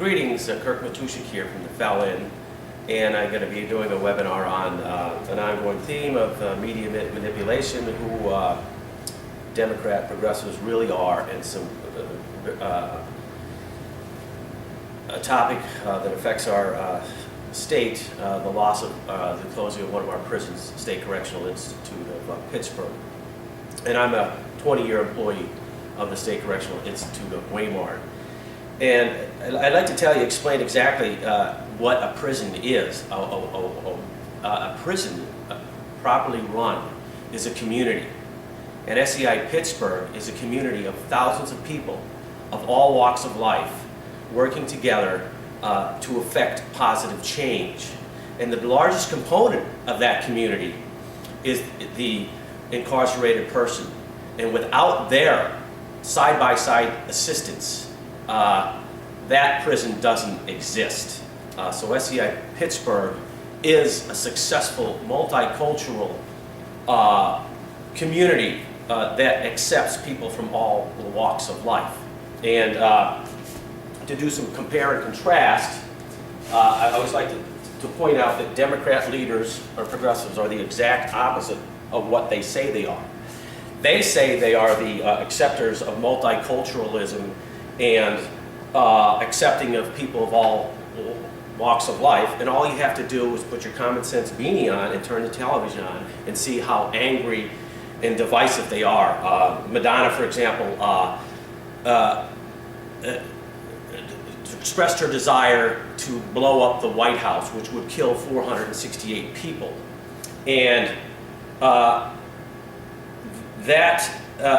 Greetings, Kirk Matushik here from the Fell-In, and I'm going to be doing a webinar on an ongoing theme of media manipulation, who Democrat progressives really are, and some a topic that affects our state, the loss of the closing of one of our prisons, State Correctional Institute of Pittsburgh. And I'm a 20-year employee of the State Correctional Institute of Waymart. And I'd like to explain exactly what a prison is. A prison, properly run, is a community. And SCI Pittsburgh is a community of thousands of people of all walks of life working together to effect positive change. And the largest component of that community is the incarcerated person. And without their side-by-side assistance, that prison doesn't exist. So SCI Pittsburgh is a successful multicultural community that accepts people from all walks of life. And to do some compare and contrast, I always like to point out that Democrat leaders or progressives are the exact opposite of what they say they are. They say they are the acceptors of multiculturalism and accepting of people of all walks of life, and all you have to do is put your common sense beanie on and turn the television on and see how angry and divisive they are. Madonna, for example, expressed her desire to blow up the White House, which would kill 468 people. And that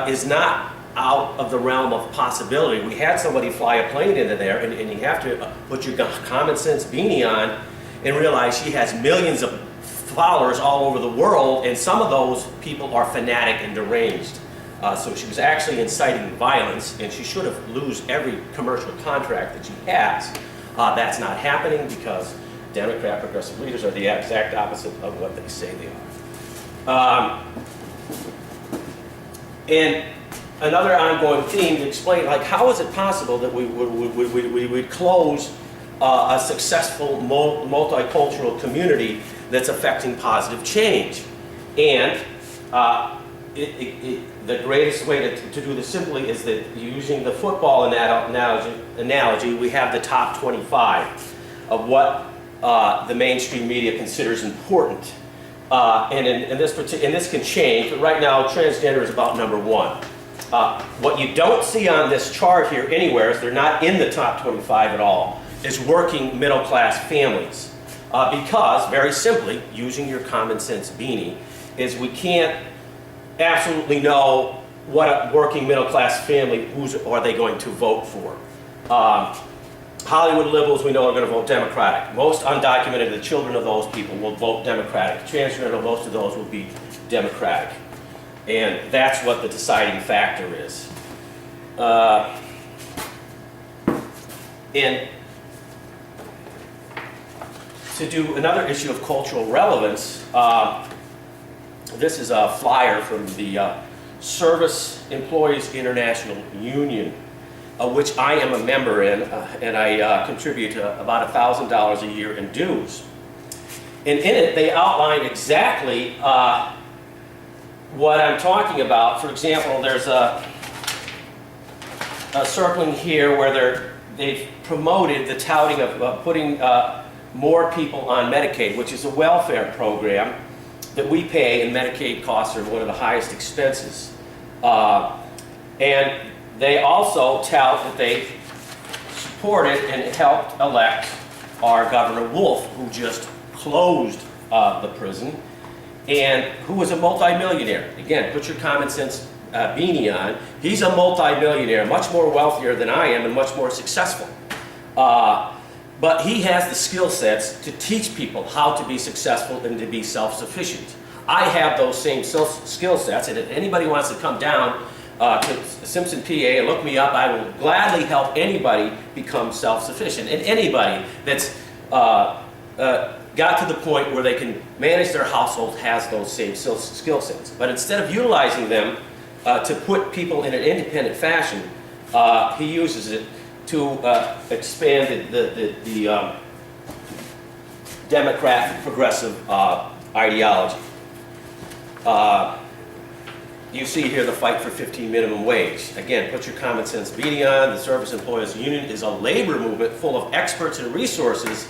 is not out of the realm of possibility. We had somebody fly a plane into there, and you have to put your common sense beanie on and realize she has millions of followers all over the world, and some of those people are fanatic and deranged. So she was actually inciting violence, and she should have lost every commercial contract that she has. That's not happening because Democrat progressive leaders are the exact opposite of what they say they are. And another ongoing theme to explain, like, how is it possible that we would close a successful multicultural community that's affecting positive change? And the greatest way to do this simply is that, using the football analogy, we have the top 25 of what the mainstream media considers important. And this can change, but right now transgender is about number one. What you don't see on this chart here anywhere, is they're not in the top 25 at all, is working middle class families. Because, very simply, using your common sense beanie, is we can't absolutely know what a working middle class family, who's are they going to vote for. Hollywood liberals, we know, are going to vote Democratic. Most undocumented, the children of those people will vote Democratic. Transgender, most of those will be Democratic. And that's what the deciding factor is. And to do another issue of cultural relevance, this is a flyer from the Service Employees International Union, which I am a member in, and I contribute about $1,000 a year in dues. And in it, they outline exactly what I'm talking about. For example, there's a circling here where they've promoted the touting of putting more people on Medicaid, which is a welfare program that we pay, and Medicaid costs are one of the highest expenses. And they also tout that they supported and helped elect our Governor Wolf, who just closed the prison, and who was a multimillionaire. Again, put your common sense beanie on. He's a multimillionaire, much more wealthier than I am and much more successful. But he has the skill sets to teach people how to be successful and to be self-sufficient. I have those same skill sets, and if anybody wants to come down to Simpson, PA, and look me up, I will gladly help anybody become self-sufficient. And anybody that's got to the point where they can manage their household has those same skill sets. But instead of utilizing them to put people in an independent fashion, he uses it to expand the Democrat progressive ideology. You see here the fight for 15 minimum wage. Again, put your common sense beating on. The Service Employees Union is a labor movement full of experts and resources,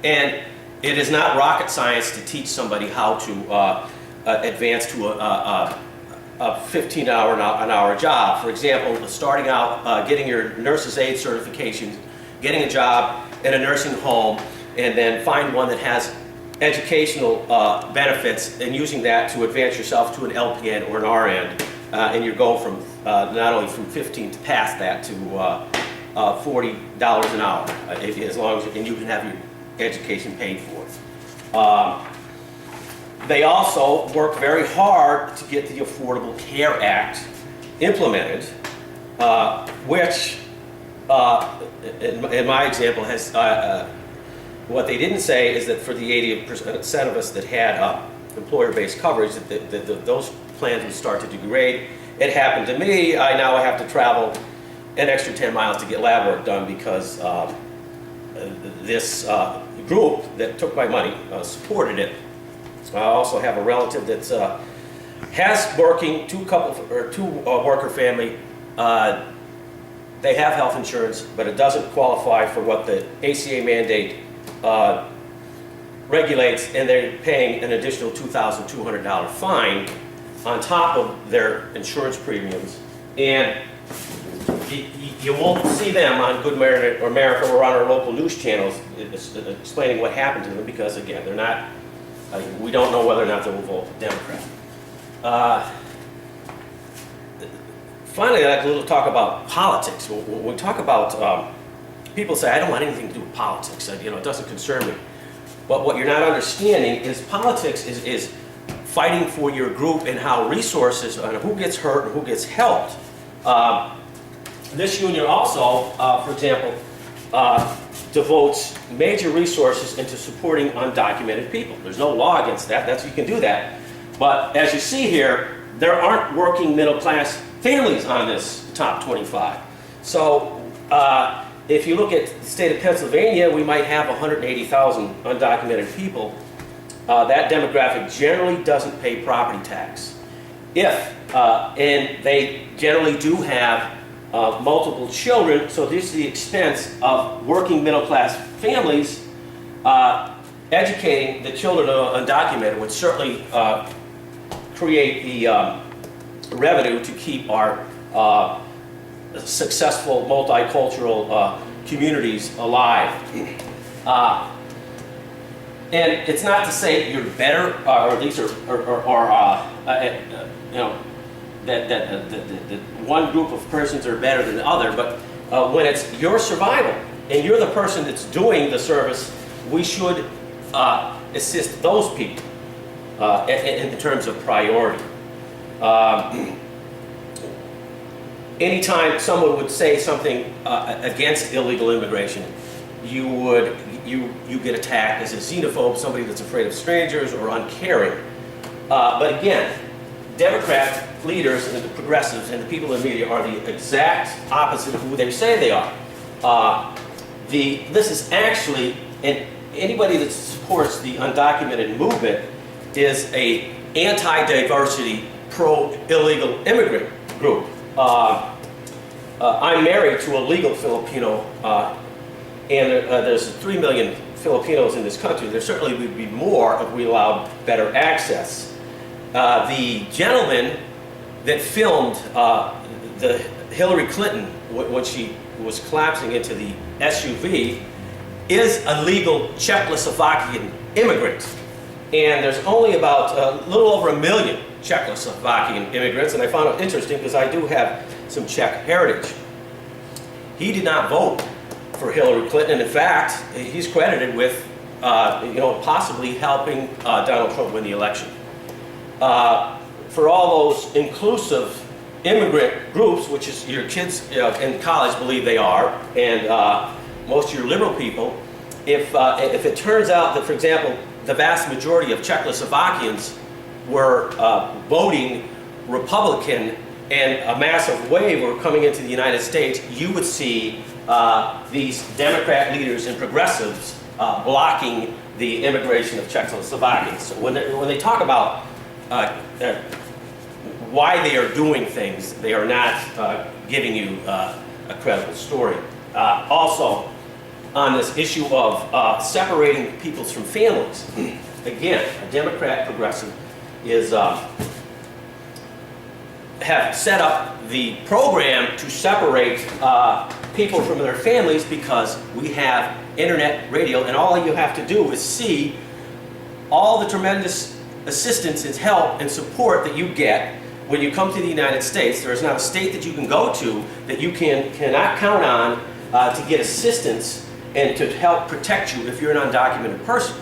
and it is not rocket science to teach somebody how to advance to a 15-hour job. For example, starting out, getting your nurse's aide certification, getting a job in a nursing home, and then find one that has educational benefits, and using that to advance yourself to an LPN or an RN, and you go from not only from 15 to past that to $40 an hour, as long as and you can have your education paid for. They also work very hard to get the Affordable Care Act implemented, which, in my example, has what they didn't say is that for the 80% of us that had employer-based coverage, that those plans would start to degrade. It happened to me. I now have to travel an extra 10 miles to get lab work done because this group that took my money supported it. I also have a relative that's has working, two worker family. They have health insurance, but it doesn't qualify for what the ACA mandate regulates, and they're paying an additional $2,200 fine on top of their insurance premiums. And you won't see them on Good America or on our local news channels explaining what happened to them because, again, they're not, we don't know whether or not they will vote Democrat. Finally, I'd like to talk about politics. When we talk about, people say, I don't want anything to do with politics. It doesn't concern me. But what you're not understanding is politics is fighting for your group and how resources, and who gets hurt and who gets helped. This union also, for example, devotes major resources into supporting undocumented people. There's no law against that. You can do that. But as you see here, there aren't working middle class families on this top 25. So if you look at the state of Pennsylvania, we might have 180,000 undocumented people. That demographic generally doesn't pay property tax. And they generally do have multiple children, so this is the expense of working middle class families. Educating the children of undocumented would certainly create the revenue to keep our successful multicultural communities alive. And it's not to say you're better, or these are, that one group of persons are better than the other, but when it's your survival and you're the person that's doing the service, we should assist those people in terms of priority. Anytime someone would say something against illegal immigration, you get attacked as a xenophobe, somebody that's afraid of strangers or uncaring. But again, Democrat leaders and the progressives and the people in the media are the exact opposite of who they say they are. This is actually, and anybody that supports the undocumented movement is a anti-diversity, pro-illegal immigrant group. I'm married to a legal Filipino, and there's 3 million Filipinos in this country. There certainly would be more if we allowed better access. The gentleman that filmed the Hillary Clinton when she was collapsing into the SUV is a legal Czechoslovakian immigrant. And there's only about a little over 1 million Czechoslovakian immigrants, and I found it interesting because I do have some Czech heritage. He did not vote for Hillary Clinton. In fact, he's credited with possibly helping Donald Trump win the election. For all those inclusive immigrant groups, which is your kids in college believe they are, and most of your liberal people, if it turns out that, for example, the vast majority of Czechoslovakians were voting Republican and a massive wave were coming into the United States, you would see these Democrat leaders and progressives blocking the immigration of Czechoslovakians. So when they talk about why they are doing things, they are not giving you a credible story. Also, on this issue of separating peoples from families, again, a Democrat progressive is have set up the program to separate people from their families because we have internet radio, and all you have to do is see all the tremendous assistance and help and support that you get when you come to the United States. There is not a state that you can go to that you cannot count on to get assistance and to help protect you if you're an undocumented person.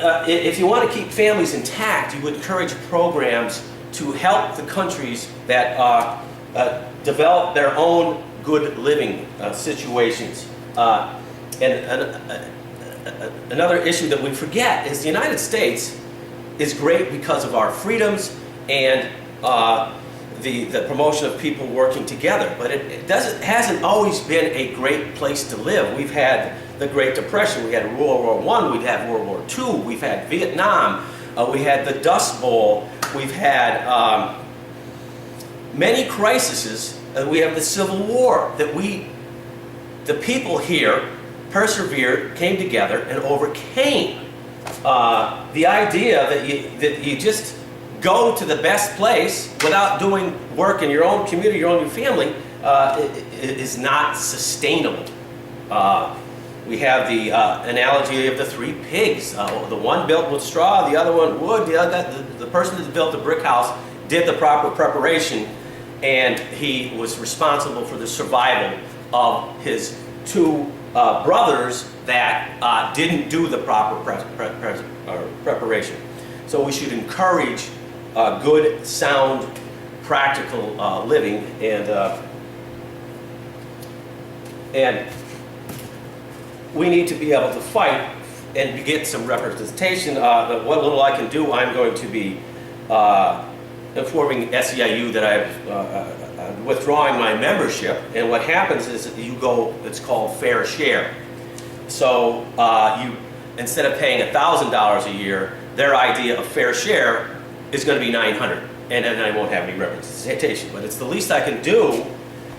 If you want to keep families intact, you would encourage programs to help the countries that develop their own good living situations. Another issue that we forget is the United States is great because of our freedoms and the promotion of people working together, but it hasn't always been a great place to live. We've had the Great Depression, we had World War I, we've had World War II, we've had Vietnam, we had the Dust Bowl, we've had many crises, we have the Civil War that the people here persevered, came together, and overcame. The idea that you just go to the best place without doing work in your own community, your own family, is not sustainable. We have the analogy of the three pigs. The one built with straw, the other one wood. The person that built the brick house did the proper preparation, and he was responsible for the survival of his two brothers that didn't do the proper preparation. So we should encourage good, sound, practical living, and we need to be able to fight and get some representation. What little I can do, I'm going to be informing SEIU that I'm withdrawing my membership, and what happens is that you go, it's called fair share. So you, instead of paying $1,000 a year, their idea of fair share is going to be $900, and then I won't have any representation. But it's the least I can do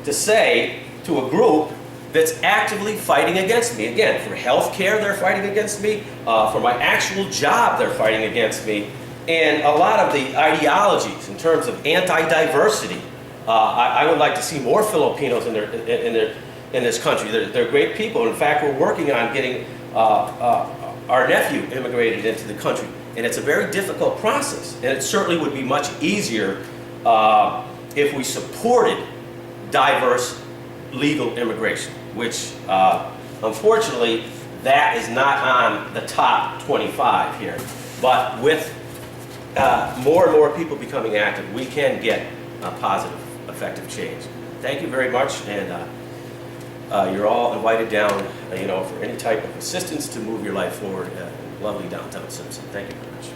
to say to a group that's actively fighting against me. Again, for health care, they're fighting against me. For my actual job, they're fighting against me. And a lot of the ideologies in terms of anti-diversity, I would like to see more Filipinos in this country. They're great people. In fact, we're working on getting our nephew immigrated into the country. And it's a very difficult process. And it certainly would be much easier if we supported diverse legal immigration, which unfortunately that is not on the top 25 here. But with more and more people becoming active, we can get a positive, effective change. Thank you very much, and you're all invited down, for any type of assistance to move your life forward. Lovely downtown Simpson. Thank you very much.